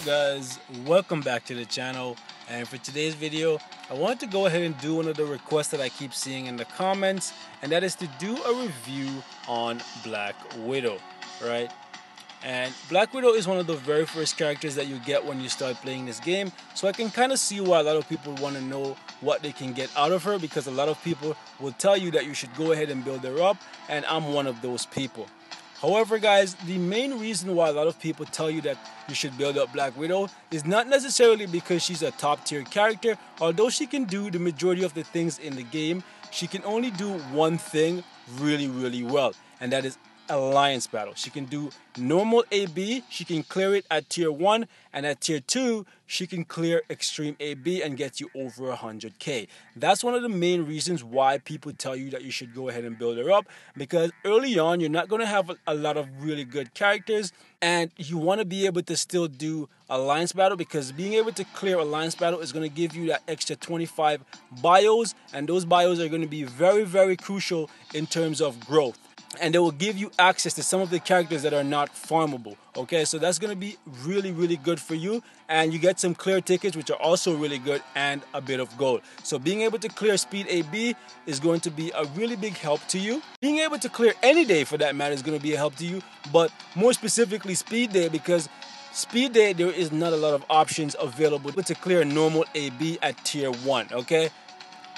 guys, welcome back to the channel. And for today's video I wanted to go ahead and do one of the requests that I keep seeing in the comments, and that is to do a review on Black Widow, right? And Black Widow is one of the very first characters that you get when you start playing this game, so I can kind of see why a lot of people want to know what they can get out of her, because a lot of people will tell you that you should go ahead and build her up, and I'm one of those people. However, guys, the main reason why a lot of people tell you that you should build up Black Widow is not necessarily because she's a top tier character. Although she can do the majority of the things in the game, she can only do one thing really well, and that is alliance battle. She can do normal AB, she can clear it at tier 1, and at tier 2 she can clear extreme AB and get you over 100k. That's one of the main reasons why people tell you that you should go ahead and build her up, because early on you're not going to have a lot of really good characters, and you want to be able to still do alliance battle, because being able to clear alliance battle is going to give you that extra 25 bios, and those bios are going to be very crucial in terms of growth, and they will give you access to some of the characters that are not farmable. Okay, so that's going to be really good for you, and you get some clear tickets, which are also really good, and a bit of gold. So being able to clear speed AB is going to be a really big help to you. Being able to clear any day for that matter is going to be a help to you, but more specifically speed day, because speed day there is not a lot of options available to clear normal AB at tier 1. Okay,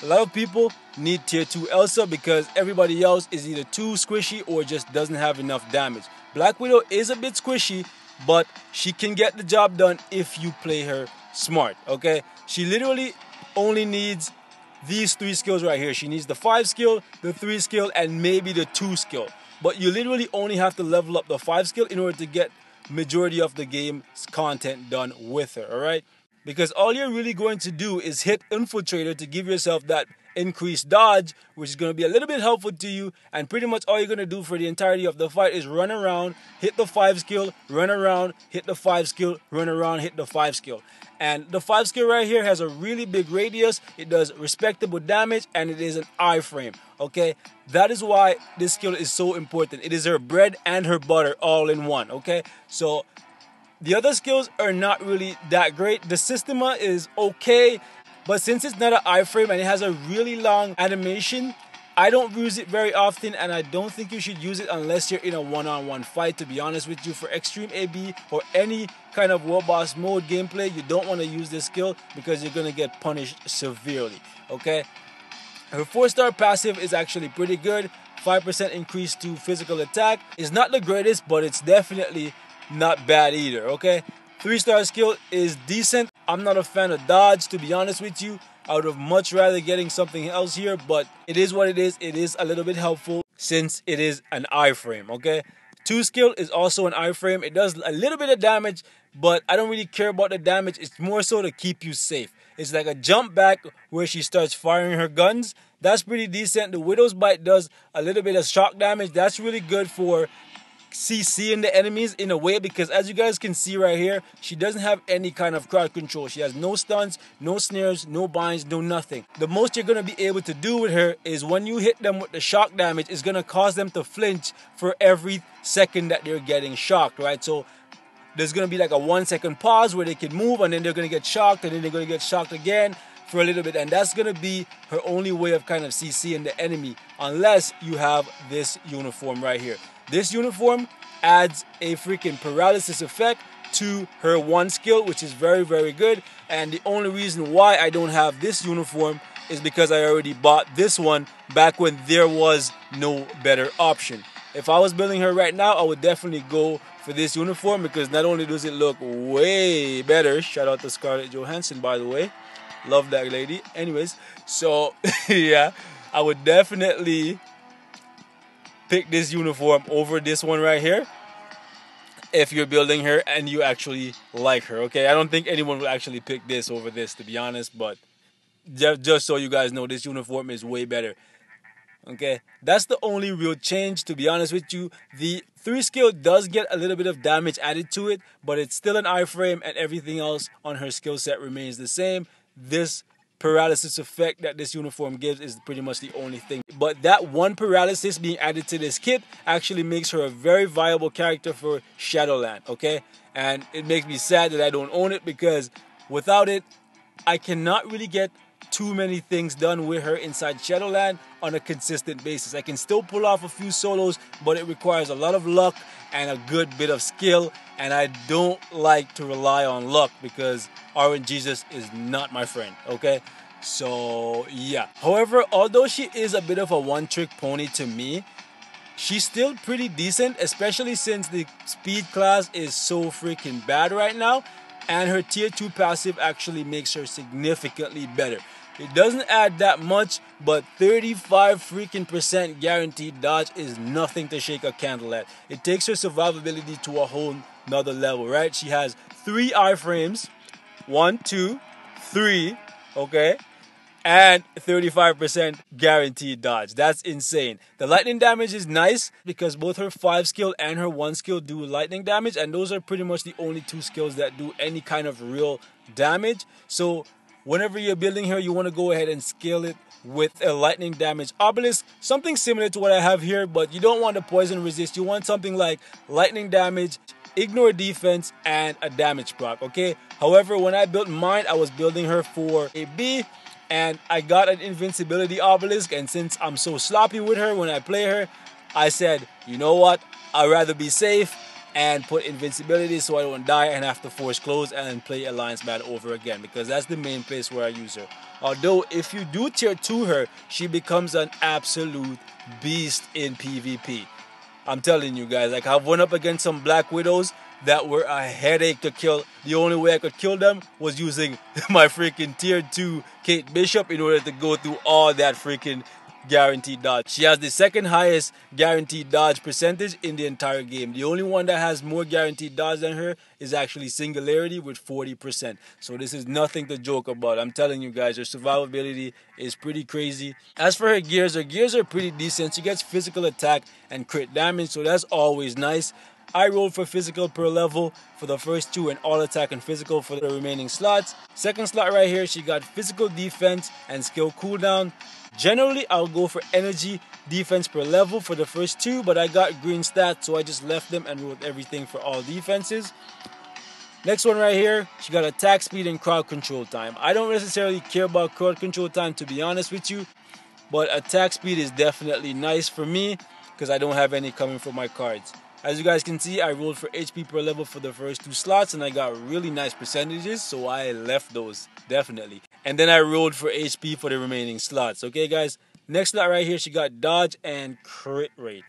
a lot of people need tier 2 Elsa because everybody else is either too squishy or just doesn't have enough damage. Black Widow is a bit squishy, but she can get the job done if you play her smart, okay? She literally only needs these 3 skills right here. She needs the 5 skill, the 3 skill, and maybe the 2 skill. But you literally only have to level up the 5 skill in order to get majority of the game's content done with her, alright? Because all you're really going to do is hit Infiltrator to give yourself that increased dodge, which is going to be a little bit helpful to you, and pretty much all you're going to do for the entirety of the fight is run around, hit the 5 skill, run around, hit the 5 skill, run around, hit the 5 skill. And the 5 skill right here has a really big radius, it does respectable damage, and it is an iframe, okay? That is why this skill is so important. It is her bread and her butter all in one, okay? So the other skills are not really that great. The Systema is okay, but since it's not an iframe and it has a really long animation, I don't use it very often, and I don't think you should use it unless you're in a one-on-one fight, to be honest with you. For extreme AB or any kind of World Boss mode gameplay, you don't want to use this skill because you're going to get punished severely, okay? Her 4-star passive is actually pretty good. 5% increase to physical attack is not the greatest, but it's definitely not bad either, okay? 3-star skill is decent. I'm not a fan of dodge, to be honest with you. I would have much rather getting something else here, but it is what it is. It is a little bit helpful since it is an iframe, okay? 2 skill is also an iframe. It does a little bit of damage, but I don't really care about the damage. It's more so to keep you safe. It's like a jump back where she starts firing her guns. That's pretty decent. The Widow's Bite does a little bit of shock damage. That's really good for CCing the enemies in a way, because as you guys can see right here, she doesn't have any kind of crowd control. She has no stuns, no snares, no binds, no nothing. The most you're going to be able to do with her is when you hit them with the shock damage, it's going to cause them to flinch for every second that they're getting shocked, right? So there's going to be like a 1-second pause where they can move, and then they're going to get shocked, and then they're going to get shocked again for a little bit, and that's going to be her only way of kind of CCing the enemy, unless you have this uniform right here. This uniform adds a freaking paralysis effect to her 1 skill, which is very good, and the only reason why I don't have this uniform is because I already bought this one back when there was no better option. If I was building her right now, I would definitely go for this uniform, because not only does it look way better, shout out to Scarlett Johansson, by the way, love that lady. Anyways, so yeah, I would definitely pick this uniform over this one right here if you're building her and you actually like her, okay? I don't think anyone will actually pick this over this, to be honest, but just so you guys know, this uniform is way better, okay? That's the only real change, to be honest with you. The 3 skill does get a little bit of damage added to it, but it's still an iframe, and everything else on her skill set remains the same. This paralysis effect that this uniform gives is pretty much the only thing. But that one paralysis being added to this kit actually makes her a very viable character for Shadowland, okay? And it makes me sad that I don't own it, because without it, I cannot really get too many things done with her inside Shadowland on a consistent basis. I can still pull off a few solos, but it requires a lot of luck and a good bit of skill, and I don't like to rely on luck because RNGesus is not my friend, okay? So yeah. However, although she is a bit of a one-trick pony to me, she's still pretty decent, especially since the speed class is so freaking bad right now, and her tier 2 passive actually makes her significantly better. It doesn't add that much, but 35 freaking percent guaranteed dodge is nothing to shake a candle at. It takes her survivability to a whole nother level, right? She has 3 iframes, 1, 2, 3, okay? And 35% guaranteed dodge. That's insane. The lightning damage is nice because both her 5 skill and her 1 skill do lightning damage, and those are pretty much the only 2 skills that do any kind of real damage. So whenever you're building her, you want to go ahead and scale it with a lightning damage obelisk, something similar to what I have here, but you don't want the poison resist. You want something like lightning damage, ignore defense, and a damage proc, okay? However, when I built mine, I was building her for a B, and I got an invincibility obelisk, and since I'm so sloppy with her when I play her, I said, you know what, I'd rather be safe and put invincibility so I don't die and have to force close and play Alliance Battle over again, because that's the main place where I use her. Although if you do tier 2 her, she becomes an absolute beast in PvP. I'm telling you guys, like, I've went up against some Black Widows that were a headache to kill. The only way I could kill them was using my freaking tier 2 Kate Bishop in order to go through all that freaking guaranteed dodge. She has the second highest guaranteed dodge percentage in the entire game. The only one that has more guaranteed dodge than her is actually Singularity with 40%. So this is nothing to joke about. I'm telling you guys, her survivability is pretty crazy. As for her gears are pretty decent. She gets physical attack and crit damage, so that's always nice. I rolled for physical per level for the first 2 and all attack and physical for the remaining slots. Second slot right here, she got physical defense and skill cooldown. Generally, I'll go for energy defense per level for the first 2, but I got green stats, so I just left them and rolled everything for all defenses. Next one right here, she got attack speed and crowd control time. I don't necessarily care about crowd control time, to be honest with you, but attack speed is definitely nice for me because I don't have any coming from my cards. As you guys can see, I rolled for HP per level for the first 2 slots, and I got really nice percentages, so I left those, definitely. And then I rolled for HP for the remaining slots, okay guys? Next slot right here, she got dodge and crit rate.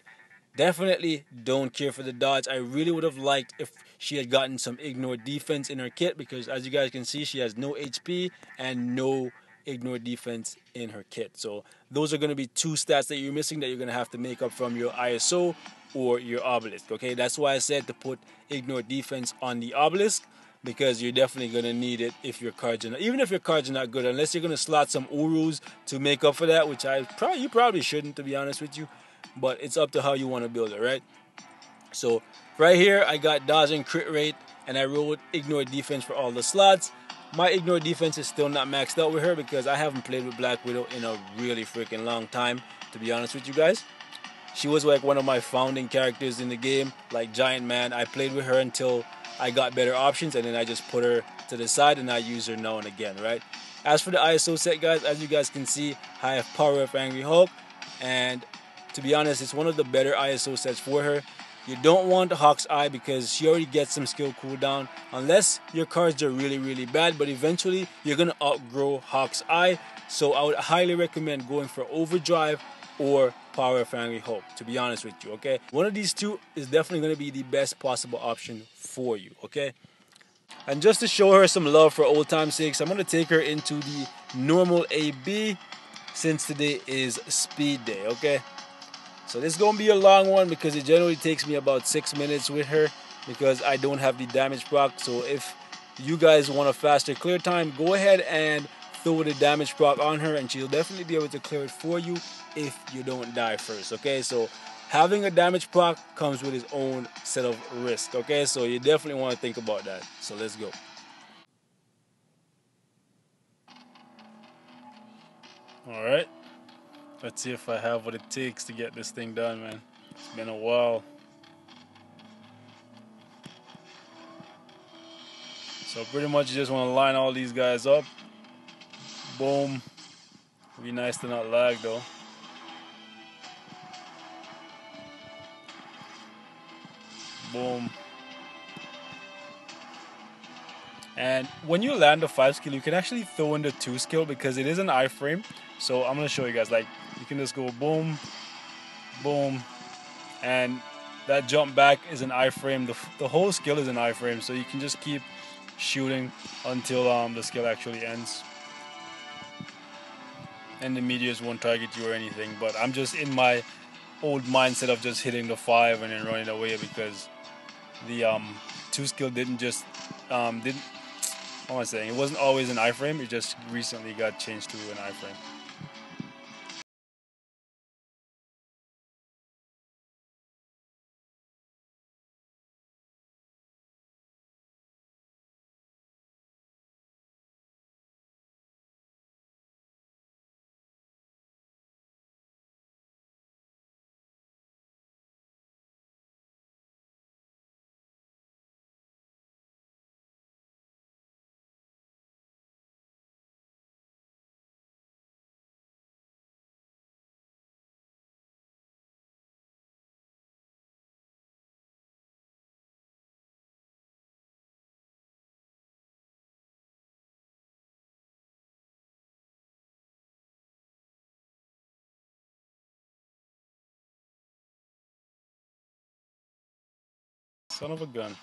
Definitely don't care for the dodge. I really would have liked if she had gotten some ignore defense in her kit, because as you guys can see, she has no HP and no ignore defense in her kit. So those are going to be 2 stats that you're missing that you're going to have to make up from your ISO or your obelisk, okay? That's why I said to put ignore defense on the obelisk, because you're definitely going to need it if your cards are not, even if your cards are not good, unless you're going to slot some Urus to make up for that, which you probably shouldn't, to be honest with you, but it's up to how you want to build it, right? So right here, I got dodge and crit rate, and I rolled ignore defense for all the slots. My ignore defense is still not maxed out with her because I haven't played with Black Widow in a really freaking long time, to be honest with you guys. She was like one of my founding characters in the game, like Giant Man. I played with her until I got better options, and then I just put her to the side and I use her now and again, right? As for the ISO set, guys, as you guys can see, I have Power of Angry Hulk, and to be honest, it's one of the better ISO sets for her. You don't want Hawk's Eye because she already gets some skill cooldown, unless your cards are really, really bad, but eventually you're going to outgrow Hawk's Eye, so I would highly recommend going for Overdrive or Power of Angry Hulk, to be honest with you, okay? One of these 2 is definitely going to be the best possible option for you, okay? And just to show her some love for old time's sakes, I'm going to take her into the normal AB since today is speed day, okay? So this is going to be a long one because it generally takes me about 6 minutes with her because I don't have the damage proc. So if you guys want a faster clear time, go ahead and throw the damage proc on her and she'll definitely be able to clear it for you if you don't die first, okay? So having a damage proc comes with its own set of risk, okay? So you definitely want to think about that. So let's go. Alright, let's see if I have what it takes to get this thing done, man. It's been a while. So pretty much you just want to line all these guys up. Boom. Be nice to not lag though. Boom. And when you land the 5 skill, you can actually throw in the 2 skill because it is an iframe. So I'm going to show you guys, like, you can just go boom, boom, and that jump back is an iframe. The whole skill is an iframe, so you can just keep shooting until the skill actually ends. And the meteors won't target you or anything, but I'm just in my old mindset of just hitting the 5 and then running away because the 2 skill didn't what am I saying? It wasn't always an iframe. It just recently got changed to an iframe. Son of a gun.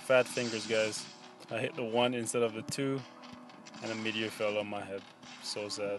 Fat fingers, guys. I hit the 1 instead of the 2, and a meteor fell on my head. So sad.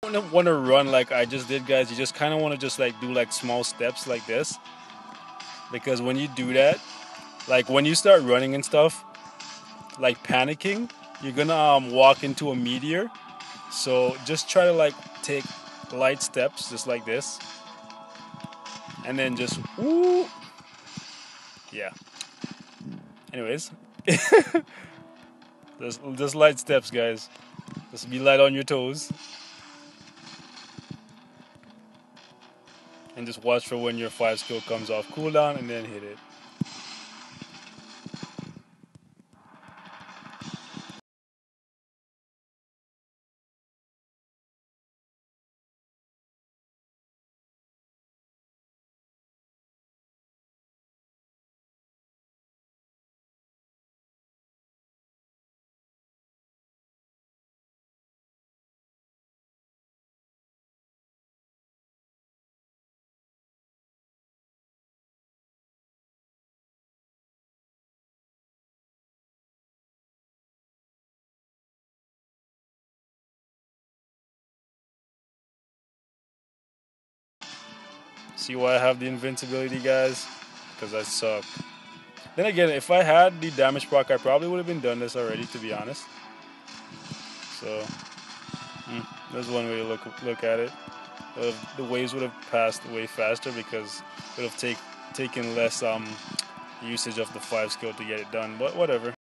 You don't want to run like I just did, guys. You just kind of want to just like do like small steps like this, because when you do that, like when you start running and stuff, like panicking, you're gonna walk into a meteor. So just try to like take light steps just like this, and then just woo. Yeah. Anyways, just light steps, guys. Just be light on your toes. And just watch for when your 5 skill comes off cooldown and then hit it. See why I have the invincibility, guys? Because I suck. Then again, if I had the damage proc, I probably would have been done this already, to be honest. So, that's one way to look at it. The waves would have passed way faster because it would have taken less usage of the 5 skill to get it done. But whatever.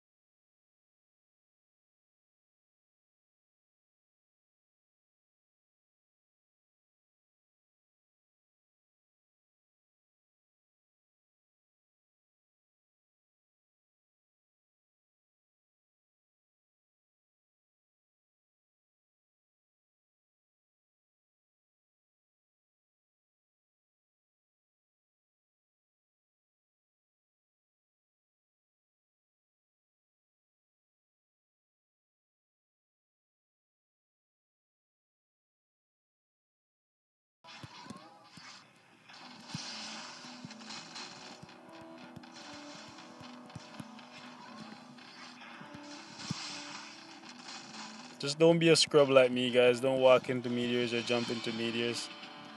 Just don't be a scrub like me, guys. Don't walk into meteors or jump into meteors,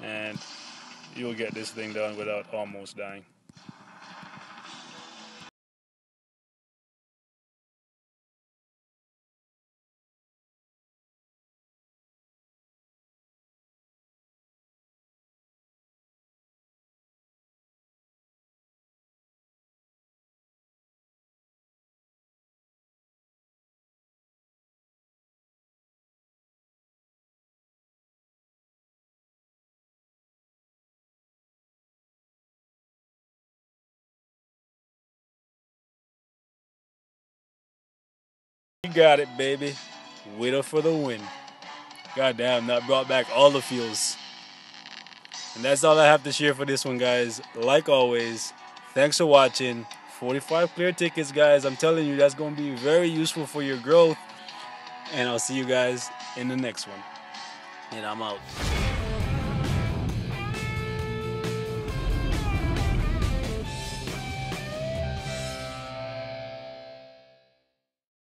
and you'll get this thing done without almost dying. You got it, baby. Widow for the win. Goddamn, that brought back all the feels. And that's all I have to share for this one, guys. Like always, thanks for watching. 45 clear tickets, guys. I'm telling you, that's going to be very useful for your growth. And I'll see you guys in the next one. And I'm out.